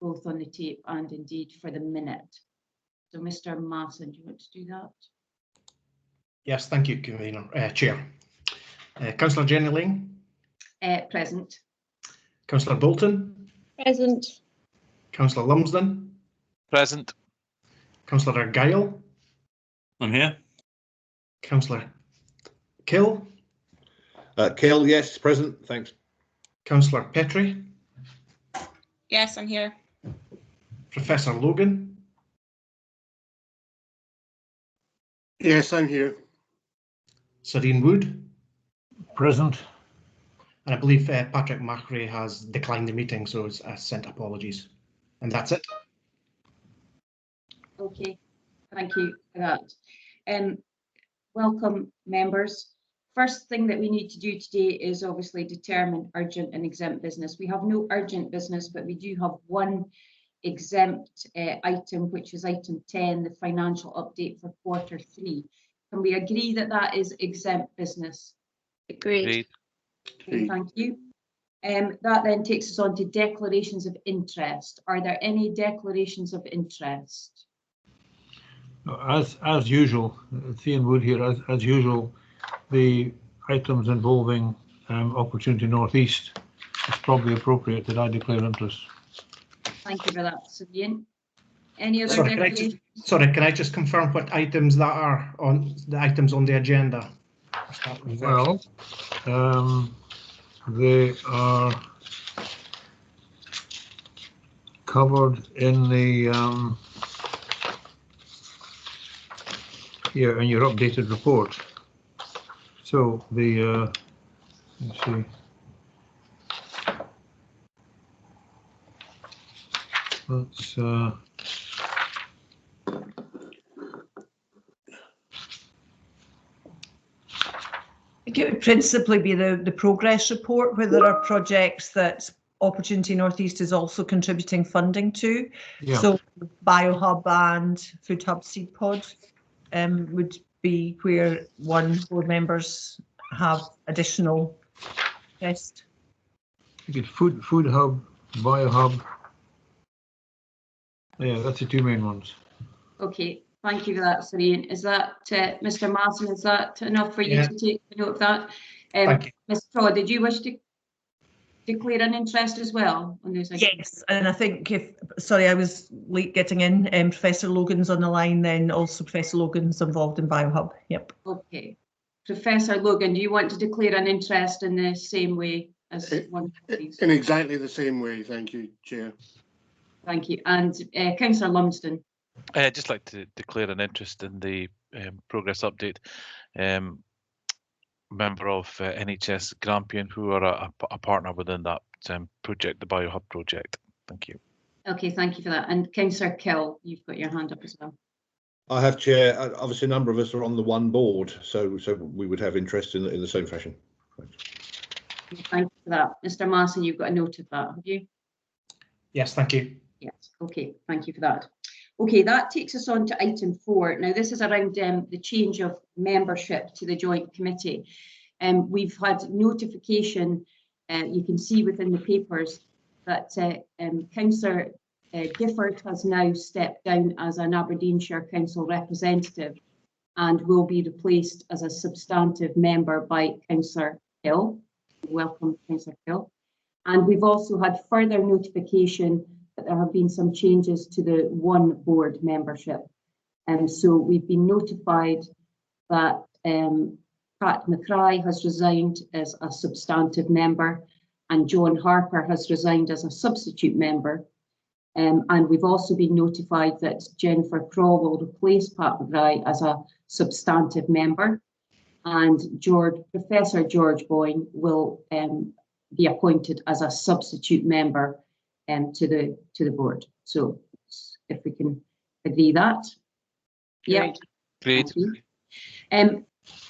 both on the tape and indeed for the minute. So Mr. Masson, do you want to do that? Yes, thank you, Convener, Chair. Councillor Jenny Ling. Present. Councillor Bolton. Present. Councillor Lumsden. Present. Councillor Argyle. I'm here. Councillor Kill. Kill, yes, present, thanks. Councillor Petrie. Yes, I'm here. Professor Logan. Yes, I'm here. Serene Wood. Present. And I believe Patrick Macrae has declined the meeting, so has sent apologies. And that's it. Okay, thank you for that. Welcome, members. First thing that we need to do today is obviously determine urgent and exempt business. We have no urgent business, but we do have one exempt item, which is item 10, the financial update for quarter 3. Can we agree that that is exempt business? Agreed. Okay, thank you. That then takes us on to declarations of interest. Are there any declarations of interest? As usual, Thean Wood here, as usual, the items involving Opportunity North East, it's probably appropriate that I declare interest. Thank you for that, Sabian. Any other Sorry, declarations? can I just confirm what items that are on the items on the agenda? Well, they are covered in the here in your updated report. So the let's see. Let's I think it would principally be the progress report, where there are projects that Opportunity Northeast is also contributing funding to. Yeah. So BioHub and Food Hub Seed Pod would be where board members have additional interest. you get Food Hub, BioHub. Yeah, that's the two main ones. Okay, thank you for that, Serene. Is that, Mr. Martin, is that enough for you to take note of that? Thank you. Ms. Todd, did you wish to declare an interest as well on those items? Yes, and I think sorry, I was late getting in. Professor Logan's on the line, then also Professor Logan's involved in BioHub. Yep. Okay. Professor Logan, do you want to declare an interest in the same way as one of these? In exactly the same way, thank you, Chair. Thank you. And Councillor Lumsden. I'd just like to declare an interest in the progress update. Member of NHS Grampian, who are a partner within that project, the BioHub project. Thank you. Okay, thank you for that. And Councillor Kill, you've got your hand up as well. I have, Chair. Obviously, a number of us are on the one board, so we would have interest in the same fashion. Thanks. Thank you for that. Mr. Marson, you've got a note of that, have you? Yes, thank you. Yes, okay, thank you for that. Okay, that takes us on to item 4. Now, this is around the change of membership to the Joint Committee. We've had notification, you can see within the papers, that Councillor Gifford has now stepped down as an Aberdeenshire Council representative and will be replaced as a substantive member by Councillor Hill. Welcome, Councillor Hill. And we've also had further notification that there have been some changes to the one board membership. And so we've been notified that Pat McCrae has resigned as a substantive member and John Harper has resigned as a substitute member. And we've also been notified that Jennifer Craw will replace Pat McCrae as a substantive member, and Professor George Boyne will be appointed as a substitute member to the board. So if we can agree that. Yeah. Great.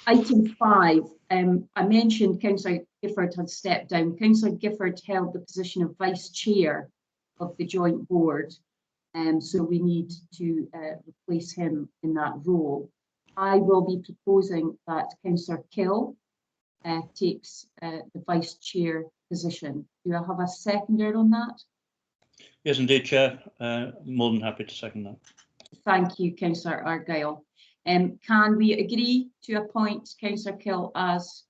Item 5, I mentioned Councillor Gifford had stepped down. Councillor Gifford held the position of Vice Chair of the Joint Board, so we need to replace him in that role. I will be proposing that Councillor Kill takes the Vice Chair position. Do I have a seconder on that? Yes, indeed, Chair. More than happy to second that. Thank you, Councillor Argyle. Can we agree to appoint Councillor Kill as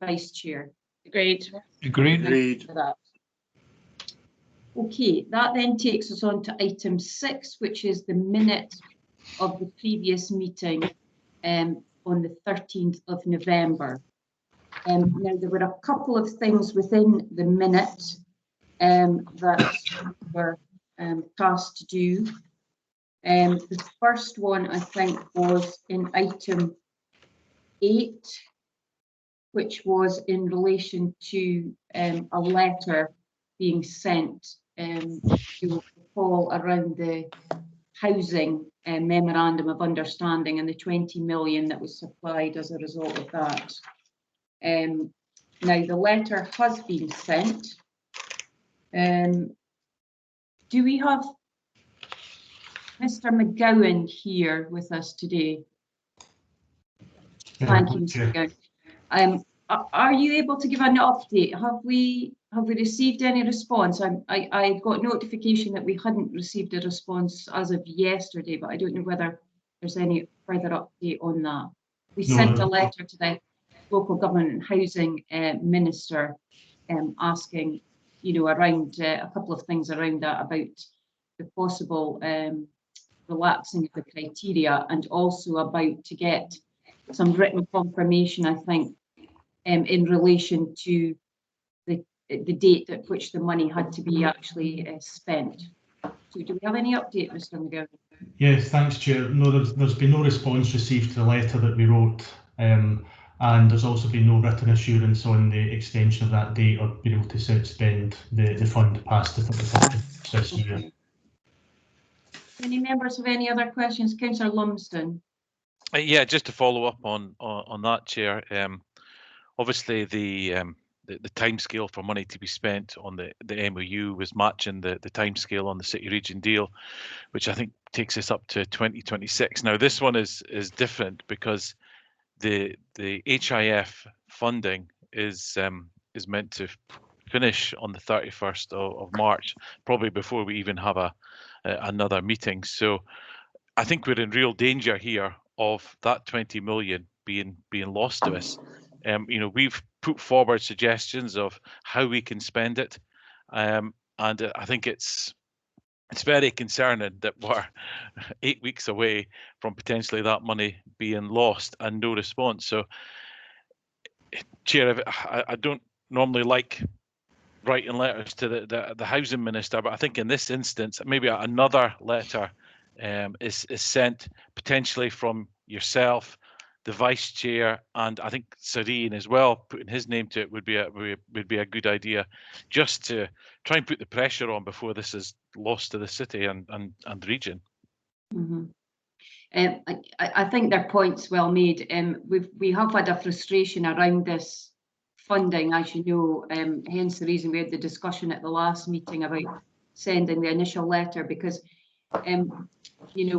Vice Chair? Agreed. Agreed. Agreed. For that. Okay, that then takes us on to item 6, which is the minute of the previous meeting on the 13th of November. Now, there were a couple of things within the minute that were tasked to do. The first one, I think, was in item 8, which was in relation to a letter being sent to Paul around the housing memorandum of understanding and the 20 million that was supplied as a result of that. Now, the letter has been sent. Do we have Mr. McGowan here with us today? Thank you, Mr. McGowan. Are you able to give an update? Have we received any response? I got notification that we hadn't received a response as of yesterday, but I don't know whether there's any further update on that. We sent a letter to the local government and housing minister asking, you know, around a couple of things around that about the possible relaxing of the criteria, and also about to get some written confirmation, I think, in relation to the date at which the money had to be actually spent. So do we have any update, Mr. McGowan? Yes, thanks, Chair. No, there's been no response received to the letter that we wrote, and there's also been no written assurance on the extension of that date or being able to spend the fund past the 31st of this year. Any members have any other questions? Councillor Lumsden. Yeah, just to follow up on that, Chair. Obviously, the timescale for money to be spent on the MOU was matching the timescale on the City Region deal, which I think takes us up to 2026. Now, this one is different because the HIF funding is meant to finish on the 31st of March, probably before we even have another meeting. So I think we're in real danger here of that 20 million being lost to us. You know, we've put forward suggestions of how we can spend it, and I think it's very concerning that we're 8 weeks away from potentially that money being lost and no response. So, Chair, I don't normally like writing letters to the housing minister, but I think in this instance, maybe another letter is sent potentially from yourself, the vice chair, and I think Serene as well, putting his name to it would be a good idea, just to try and put the pressure on before this is lost to the city and the region. Mm-hmm. I think their point's well made. We have had a frustration around this funding, as you know, hence the reason we had the discussion at the last meeting about sending the initial letter, because you know,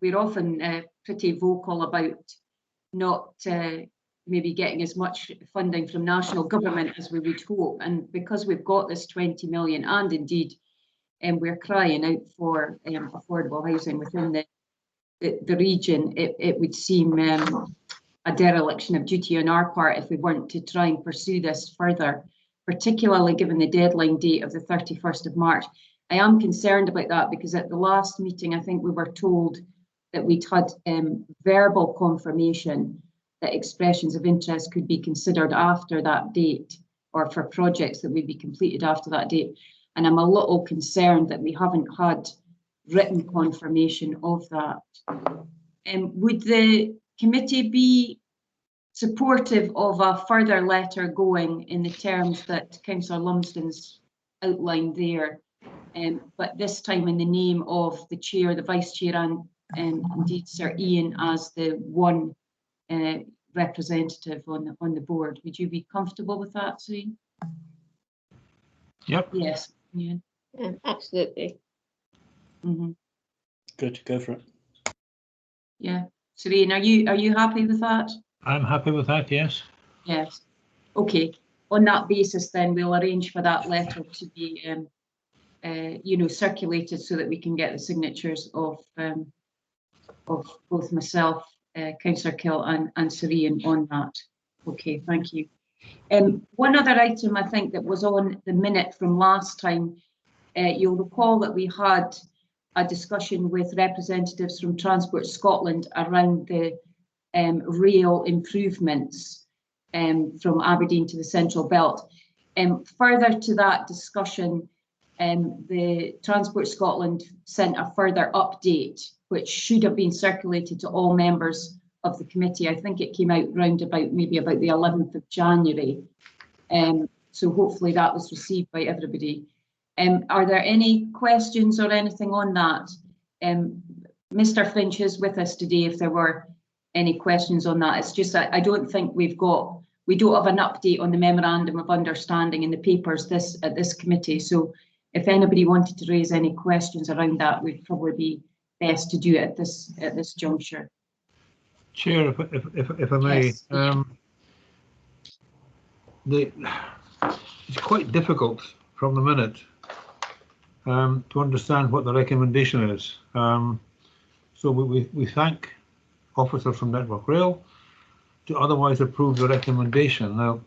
we're often pretty vocal about not maybe getting as much funding from national government as we would hope, and because we've got this 20 million, and indeed we're crying out for affordable housing within the region, it would seem a dereliction of duty on our part if we weren't to try and pursue this further, particularly given the deadline date of the 31st of March. I am concerned about that because at the last meeting, I think we were told that we'd had verbal confirmation that expressions of interest could be considered after that date, or for projects that would be completed after that date. And I'm a little concerned that we haven't had written confirmation of that. Would the committee be supportive of a further letter going in the terms that Councillor Lumsden's outlined there, but this time in the name of the chair, the vice chair, and indeed Sir Ian as the one representative on the board? Would you be comfortable with that, Serene? Yep. Yes. Ian. Absolutely. Mm-hmm. Good, go for it. Yeah, Serene, are you happy with that? I'm happy with that, yes. Yes. Okay. On that basis, then we'll arrange for that letter to be circulated so that we can get the signatures of both myself, Councillor Kill and Serene on that. Okay, thank you. One other item I think that was on the minute from last time, you'll recall that we had a discussion with representatives from Transport Scotland around the rail improvements from Aberdeen to the Central Belt. Further to that discussion, the Transport Scotland sent a further update, which should have been circulated to all members of the committee. I think it came out round about maybe about the 11th of January. So hopefully that was received by everybody. Are there any questions or anything on that? Mr. Finch is with us today if there were any questions on that. It's just that I don't think we don't have an update on the Memorandum of Understanding in the papers at this committee. So if anybody wanted to raise any questions around that, we'd probably be best to do it at this juncture. Chair, if I may, Yes. It's quite difficult from the minute to understand what the recommendation is. So we thank officers from Network Rail to otherwise approve the recommendation. Now,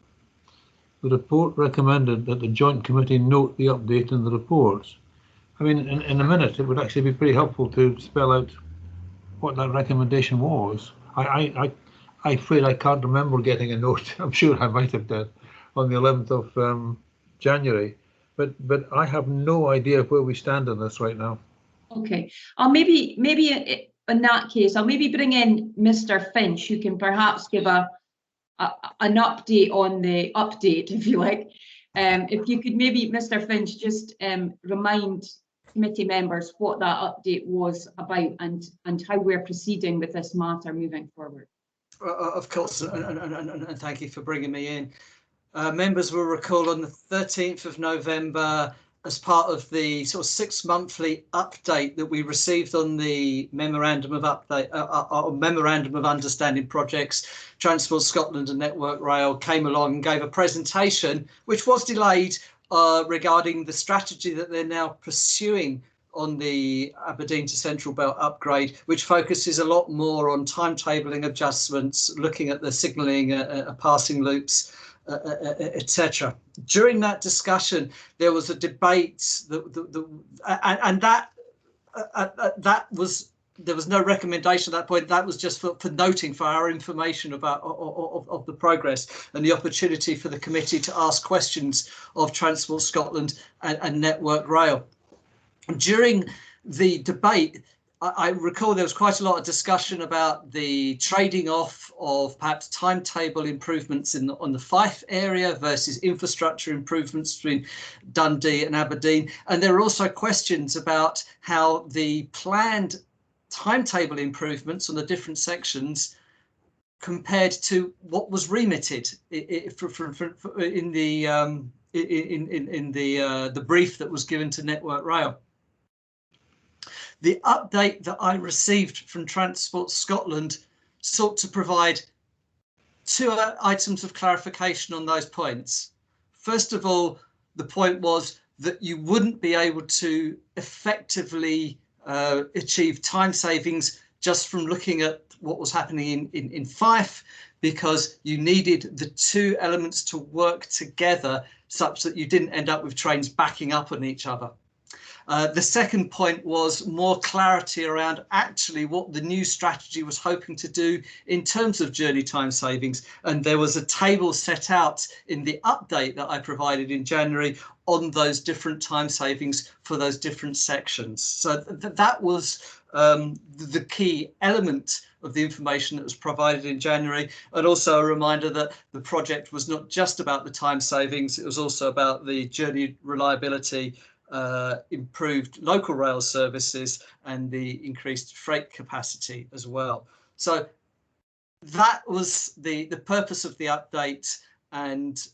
the report recommended that the Joint Committee note the update in the reports. I mean, in a minute, it would actually be pretty helpful to spell out what that recommendation was. I'm afraid I can't remember getting a note. I'm sure I might have done on the 11th of January, but I have no idea where we stand on this right now. Okay, I'll maybe in that case, I'll maybe bring in Mr. Finch, who can perhaps give an update on the update, if you like. If you could maybe, Mr. Finch, just remind committee members what that update was about and how we're proceeding with this matter moving forward. Of course, and thank you for bringing me in. Members will recall on the 13th of November, as part of the sort of 6-monthly update that we received on the Memorandum of Understanding projects, Transport Scotland and Network Rail came along and gave a presentation, which was delayed, regarding the strategy that they're now pursuing on the Aberdeen to Central Belt upgrade, which focuses a lot more on timetabling adjustments, looking at the signalling, passing loops, etc. During that discussion, there was a debate there was no recommendation at that point. That was just for noting, for our information about of the progress and the opportunity for the committee to ask questions of Transport Scotland and Network Rail. During the debate, I recall there was quite a lot of discussion about the trading off of perhaps timetable improvements on the Fife area versus infrastructure improvements between Dundee and Aberdeen. And there are also questions about how the planned timetable improvements on the different sections compared to what was remitted in the brief that was given to Network Rail. The update that I received from Transport Scotland sought to provide 2 items of clarification on those points. First of all, the point was that you wouldn't be able to effectively achieve time savings just from looking at what was happening in Fife, because you needed the 2 elements to work together such that you didn't end up with trains backing up on each other. The second point was more clarity around actually what the new strategy was hoping to do in terms of journey time savings. And there was a table set out in the update that I provided in January on those different time savings for those different sections. So that was the key element of the information that was provided in January, and also a reminder that the project was not just about the time savings, it was also about the journey reliability, improved local rail services and the increased freight capacity as well. So that was the purpose of the update and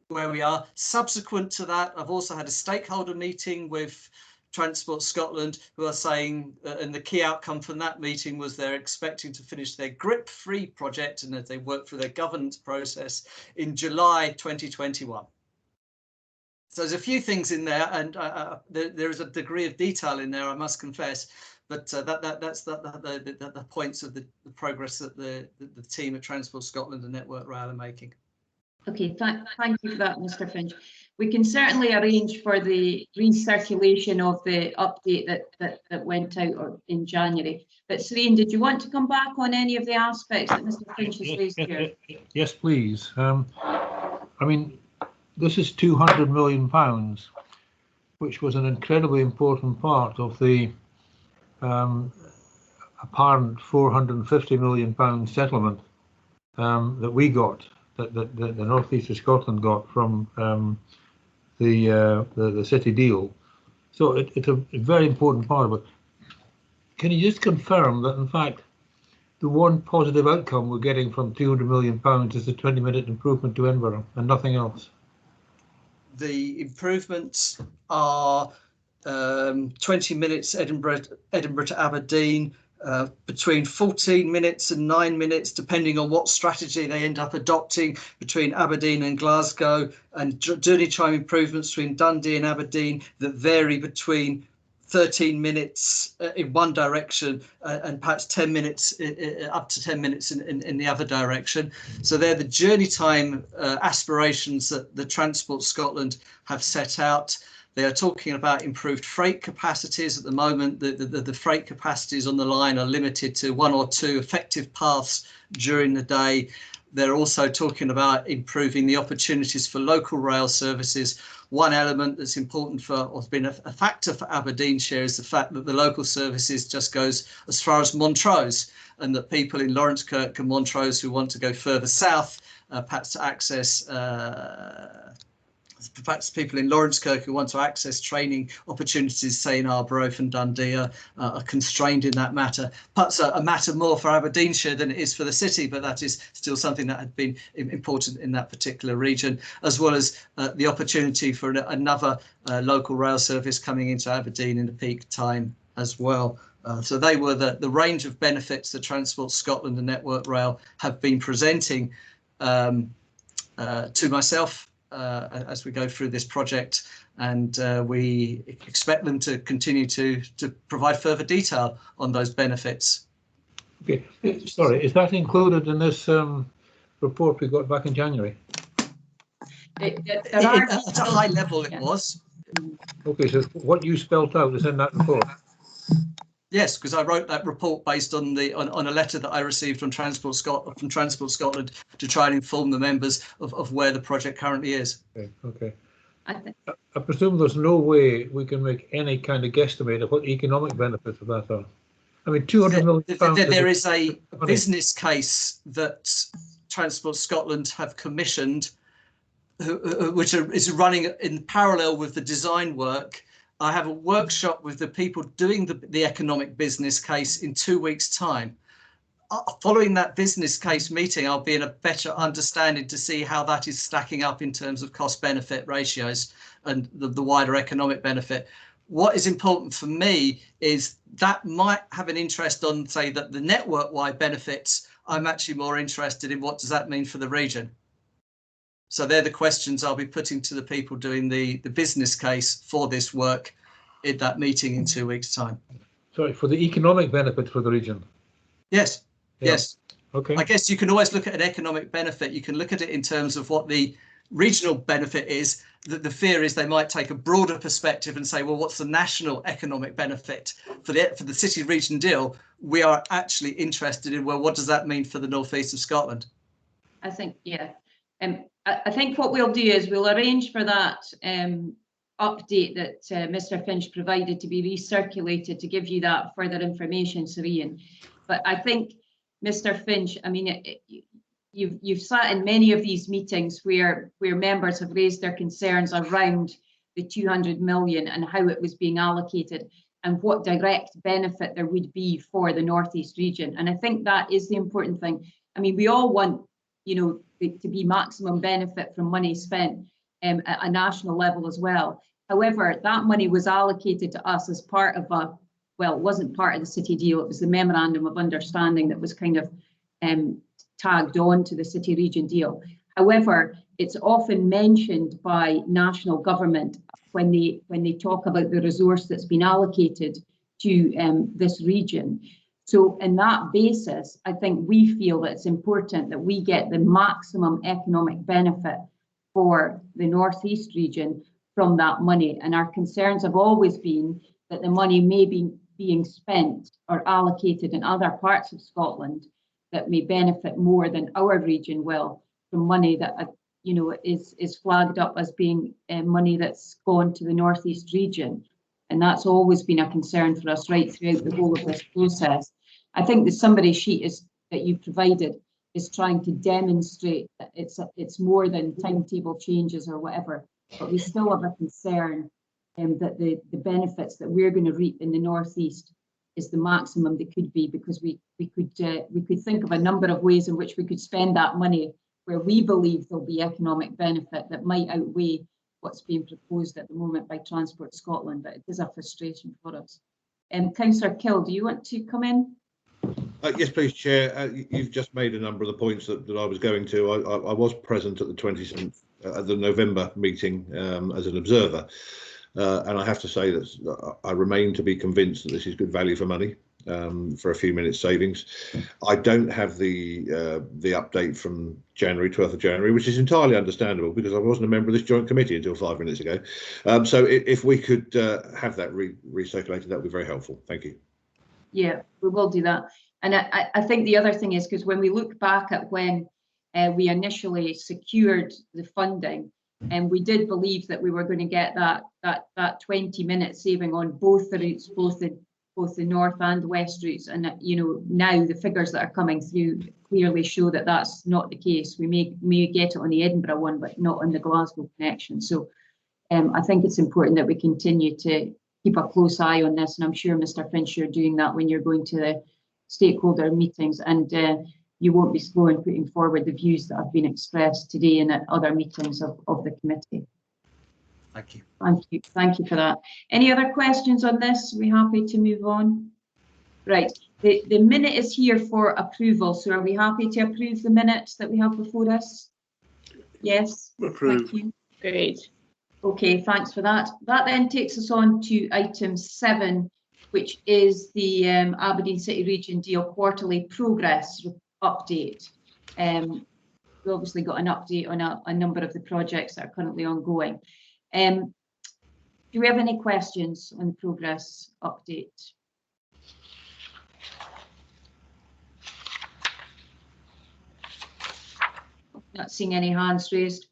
where we are. Subsequent to that, I've also had a stakeholder meeting with Transport Scotland, who are saying, and the key outcome from that meeting was they're expecting to finish their grip-free project and that they work through their governance process in July 2021. So there's a few things in there, and there is a degree of detail in there, I must confess. But that's the points of the progress that the team at Transport Scotland and Network Rail are making. Okay, thank you for that, Mr. Finch. We can certainly arrange for the recirculation of the update that went out in January. But Serene, did you want to come back on any of the aspects that Mr. Finch has raised here? Yes, please. I mean, this is £200 million, which was an incredibly important part of the apparent £450 million settlement that we got, that the North East of Scotland got from the city deal. So it's a very important part of it. Can you just confirm that, in fact, the one positive outcome we're getting from £200 million is the 20-minute improvement to Edinburgh and nothing else? The improvements are 20 minutes Edinburgh to Aberdeen, between 14 minutes and 9 minutes, depending on what strategy they end up adopting between Aberdeen and Glasgow, and journey time improvements between Dundee and Aberdeen that vary between 13 minutes in one direction and perhaps 10 minutes, up to 10 minutes in the other direction. So they're the journey time aspirations that the Transport Scotland have set out. They are talking about improved freight capacities. At the moment, the freight capacities on the line are limited to 1 or 2 effective paths during the day. They're also talking about improving the opportunities for local rail services. One element that's important for, or has been a factor for Aberdeenshire, is the fact that the local services just goes as far as Montrose, and that people in Lawrence Kirk and Montrose who want to go further south, perhaps to access perhaps people in Lawrence Kirk who want to access training opportunities, say in Arbroath and Dundee, are constrained in that matter. Perhaps a matter more for Aberdeenshire than it is for the city, but that is still something that had been important in that particular region, as well as the opportunity for another local rail service coming into Aberdeen in the peak time as well. So they were the range of benefits that Transport Scotland and Network Rail have been presenting to myself as we go through this project, and we expect them to continue to provide further detail on those benefits. Okay, sorry, is that included in this report we got back in January? At a high level it was. Okay, so what you spelt out is in that report? Yes, because I wrote that report based on a letter that I received from Transport Scotland to try and inform the members of where the project currently is. Okay. I presume there's no way we can make any kind of guesstimate of what the economic benefits of that are. I mean, £200 million. There is a business case that Transport Scotland have commissioned, which is running in parallel with the design work. I have a workshop with the people doing the economic business case in 2 weeks' time. Following that business case meeting, I'll be in a better understanding to see how that is stacking up in terms of cost-benefit ratios and the wider economic benefit. What is important for me is that might have an interest on, say, that the network-wide benefits. I'm actually more interested in what does that mean for the region. So they're the questions I'll be putting to the people doing the business case for this work in that meeting in 2 weeks' time. Sorry, for the economic benefit for the region? Yes, yeah. Yes. Okay. I guess you can always look at an economic benefit. You can look at it in terms of what the regional benefit is. The fear is they might take a broader perspective and say, well, what's the national economic benefit for the city region deal? We are actually interested in, well, what does that mean for the North East of Scotland? I think, yeah. I think what we'll do is we'll arrange for that update that Mr. Finch provided to be recirculated to give you that further information, Serene. But I think, Mr. Finch, I mean, you've sat in many of these meetings where members have raised their concerns around the 200 million and how it was being allocated and what direct benefit there would be for the North East region. And I think that is the important thing. I mean, we all want, you know, to be maximum benefit from money spent at a national level as well. However, that money was allocated to us as part of well, it wasn't part of the city deal, it was the memorandum of understanding that was kind of tagged on to the city region deal. However, it's often mentioned by national government when they talk about the resource that's been allocated to this region. So in that basis, I think we feel that it's important that we get the maximum economic benefit for the Northeast region from that money. And our concerns have always been that the money may be being spent or allocated in other parts of Scotland that may benefit more than our region will from money that is flagged up as being money that's gone to the Northeast region. And that's always been a concern for us right throughout the whole of this process. I think the summary sheet that you provided is trying to demonstrate that it's more than timetable changes or whatever, but we still have a concern that the benefits that we're going to reap in the Northeast is the maximum they could be, because we could think of a number of ways in which we could spend that money where we believe there'll be economic benefit that might outweigh what's being proposed at the moment by Transport Scotland, but it is a frustration for us. Councillor Kill, do you want to come in? Yes, please, Chair. You've just made a number of the points that I was going to. I was present at the 27th, at the November meeting as an observer, and I have to say that I remain to be convinced that this is good value for money for a few minutes savings. I don't have the update from January, 12th of January, which is entirely understandable because I wasn't a member of this joint committee until 5 minutes ago. So if we could have that recirculated, that would be very helpful. Thank you. Yeah, we will do that. And I think the other thing is, because when we look back at when we initially secured the funding, and we did believe that we were going to get that 20-minute saving on both the routes, both the north and west routes. And now the figures that are coming through clearly show that that's not the case. We may get it on the Edinburgh one, but not on the Glasgow connection. So I think it's important that we continue to keep a close eye on this, and I'm sure Mr. Finch, you're doing that when you're going to the stakeholder meetings, and you won't be slow in putting forward the views that have been expressed today and at other meetings of the committee. Thank you. Thank you for that. Any other questions on this? Are we happy to move on? Right, the minute is here for approval, so are we happy to approve the minutes that we have before us? Yes, Approved. thank you. Great. Okay, thanks for that. That then takes us on to item 7, which is the Aberdeen City Region Deal quarterly progress update. We obviously got an update on a number of the projects that are currently ongoing. Do we have any questions on the progress update? Not seeing any hands raised.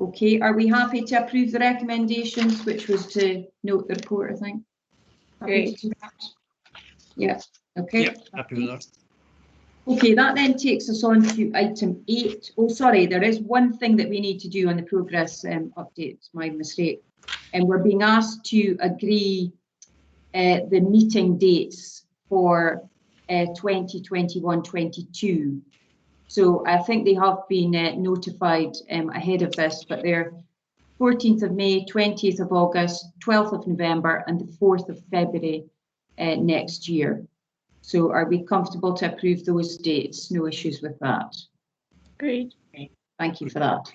Okay, are we happy to approve the recommendations, which was to note the report, I think? Happy to do that? Yeah, okay. Yep, happy with that. Okay, that then takes us on to item 8. Oh, sorry, there is one thing that we need to do on the progress update. It's my mistake. And we're being asked to agree the meeting dates for 2021-22. So I think they have been notified ahead of this, but they're 14th of May, 20th of August, 12th of November, and the 4th of February next year. So are we comfortable to approve those dates? No issues with that. Great. Thank you for that.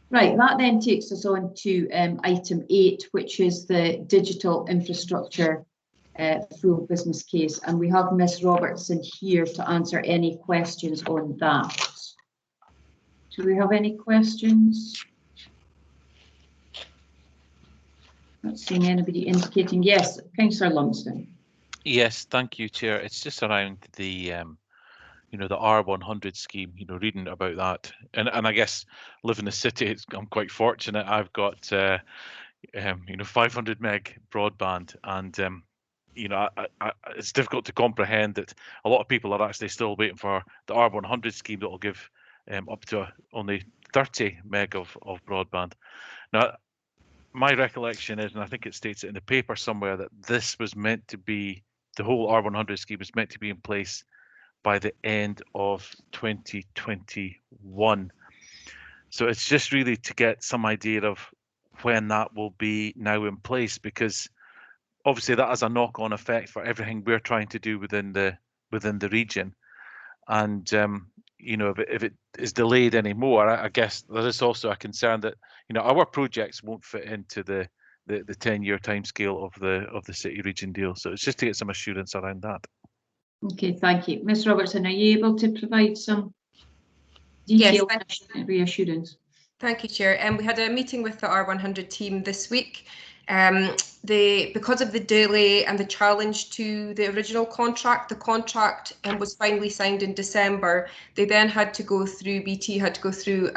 Right, that then takes us on to item 8, which is the digital infrastructure full business case, and we have Ms. Robertson here to answer any questions on that. Do we have any questions? Not seeing anybody indicating. Yes, Councillor Lumsden. Yes, thank you, Chair. It's just around the the R100 scheme. Reading about that, and I guess live in the city, I'm quite fortunate. I've got 500 meg broadband, and it's difficult to comprehend that a lot of people are actually still waiting for the R100 scheme that will give up to only 30 meg of broadband. Now, my recollection is, and I think it states it in the paper somewhere, that this was meant to be, the whole R100 scheme was meant to be in place by the end of 2021. So it's just really to get some idea of when that will be now in place, because obviously that has a knock-on effect for everything we're trying to do within the region. And if it is delayed anymore, I guess there is also a concern that our projects won't fit into the 10-year timescale of the city region deal. So it's just to get some assurance around that. Okay, thank you. Ms Robertson, are you able to provide some Yes, detailed reassurance? Thank you, Chair. We had a meeting with the R100 team this week. Because of the delay and the challenge to the original contract, the contract was finally signed in December. They then had to go through, BT had to go through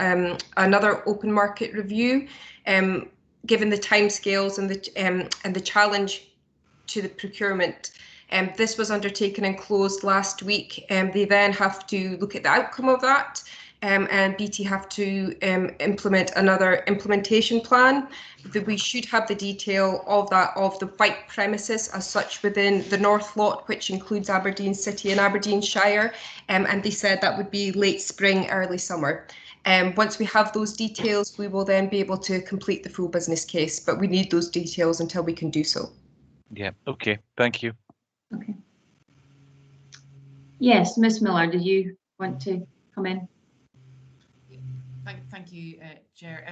another open market review, given the timescales and the challenge to the procurement. This was undertaken and closed last week. They then have to look at the outcome of that. And BT have to implement another implementation plan. We should have the detail of the white premises as such within the North Lot, which includes Aberdeen City and Aberdeenshire. And they said that would be late spring, early summer. Once we have those details, we will then be able to complete the full business case, but we need those details until we can do so. Yeah, okay, thank you. Okay. Yes, Ms Miller, do you want to come in? Thank you, Chair.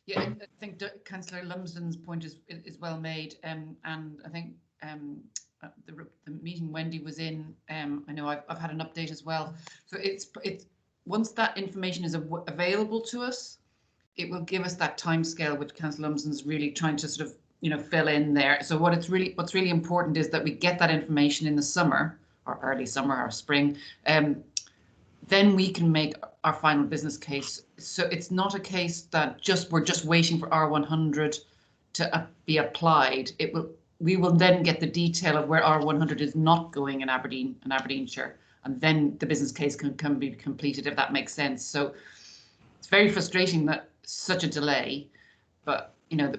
Yeah, I think Councillor Lumsden's point is well made, and I think the meeting Wendy was in, I know I've had an update as well. So it's once that information is available to us, it will give us that timescale which Councillor Lumsden's really trying to sort of fill in there. So what's really important is that we get that information in the summer or early summer or spring. Then we can make our final business case. So it's not a case that we're just waiting for R100 to be applied. We will then get the detail of where R100 is not going in Aberdeen and Aberdeenshire, and then the business case can be completed, if that makes sense. So it's very frustrating that such a delay, but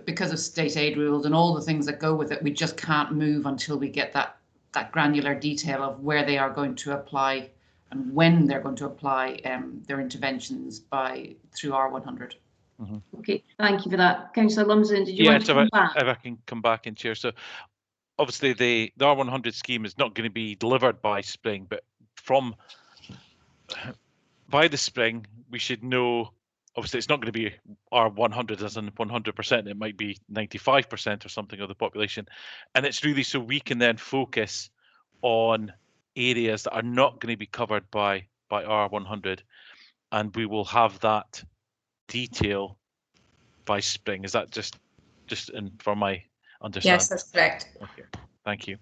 because of state aid rules and all the things that go with it, we just can't move until we get that granular detail of where they are going to apply and when they're going to apply their interventions through R100. Mm-hmm. Okay, thank you for that. Councillor Lumsden, did you want to come back? If I can come back in, Chair. So obviously the R100 scheme is not going to be delivered by spring, but by the spring we should know. Obviously, it's not going to be R100 as in 100%. It might be 95% or something of the population, and it's really so we can then focus on areas that are not going to be covered by R100, and we will have that detail by spring. Is that just for my understanding? Yes, that's correct. Okay, thank you.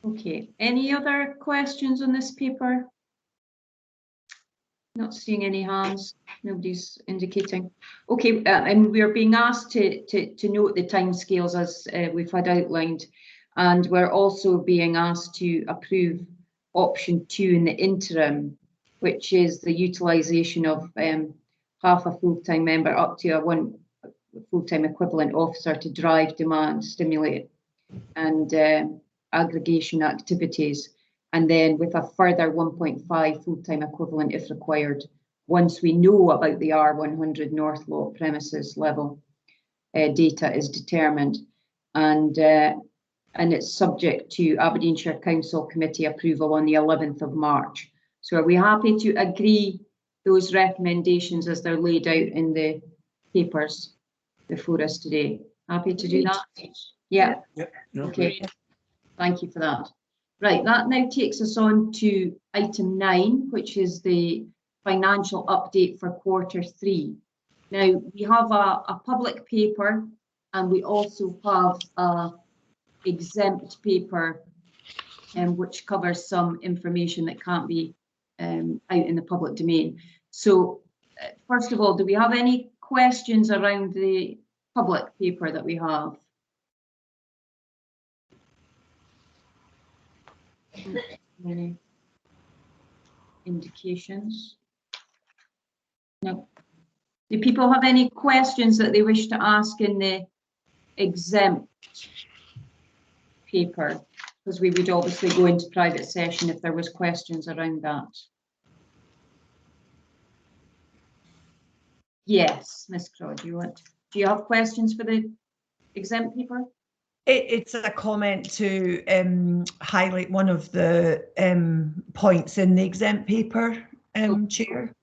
Okay, any other questions on this paper? Not seeing any hands. Nobody's indicating. Okay, and we are being asked to note the timescales as we've had outlined, and we're also being asked to approve option 2 in the interim, which is the utilisation of half a full-time member up to one full-time equivalent officer to drive demand, stimulate, and aggregation activities. And then with a further 1.5 full-time equivalent if required, once we know about the R100 North Lot premises level data is determined, and it's subject to Aberdeenshire Council Committee approval on the 11th of March. So are we happy to agree those recommendations as they're laid out in the papers before us today? Happy to do that? Yeah. Okay. Thank you for that. Right, that now takes us on to item 9, which is the financial update for Q3. Now, we have a public paper, and we also have a exempt paper, which covers some information that can't be out in the public domain. So, first of all, do we have any questions around the public paper that we have? Any indications? No. Do people have any questions that they wish to ask in the exempt paper? Because we would obviously go into private session if there was questions around that. Yes, Ms. Craw, do you have questions for the exempt paper? It's a comment to highlight one of the points in the exempt paper, Chair,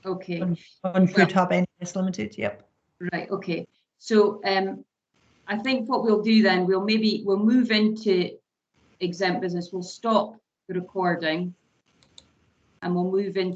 Okay, on Food Hub NS Limited. Yep. right, okay. So I think what we'll do then, we'll move into exempt business. We'll stop the recording and we'll move into